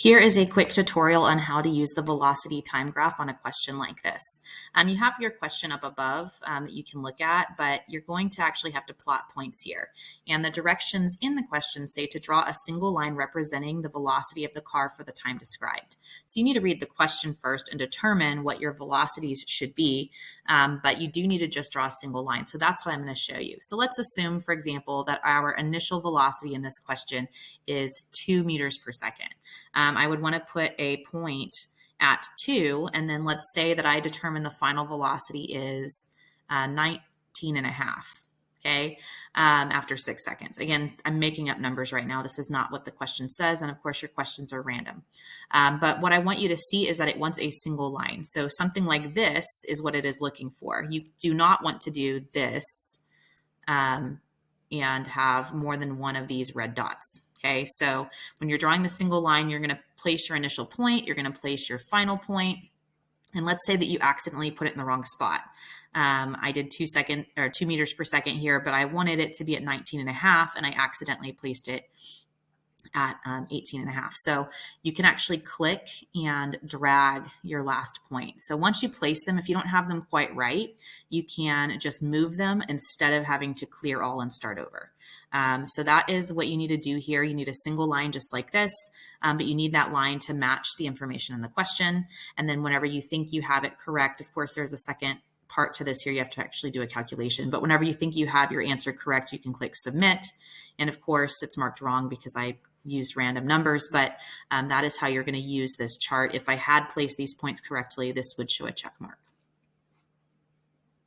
Here is a quick tutorial on how to use the velocity time graph on a question like this. You have your question up above that you can look at, but you're going to actually have to plot points here. And the directions in the question say to draw a single line representing the velocity of the car for the time described. So you need to read the question first and determine what your velocities should be, but you do need to just draw a single line. So that's what I'm going to show you. So let's assume, for example, that our initial velocity in this question is 2 meters per second. I would want to put a point at 2, and then let's say that I determine the final velocity is 19 and a half, okay, after 6 seconds. Again, I'm making up numbers right now. This is not what the question says, and of course your questions are random. But what I want you to see is that it wants a single line. So something like this is what it is looking for. You do not want to do this and have more than one of these red dots. Okay, so when you're drawing the single line, you're going to place your initial point, you're going to place your final point, and let's say that you accidentally put it in the wrong spot. I did 2 meters per second here, but I wanted it to be at 19 and a half, and I accidentally placed it at 18 and a half. So you can actually click and drag your last point. So once you place them, if you don't have them quite right, you can just move them instead of having to clear all and start over. So that is what you need to do here. You need a single line just like this, but you need that line to match the information in the question. And then whenever you think you have it correct, of course, there's a second part to this here. You have to actually do a calculation, but whenever you think you have your answer correct, you can click submit. And of course, it's marked wrong because I used random numbers, but that is how you're going to use this chart. If I had placed these points correctly, this would show a check mark.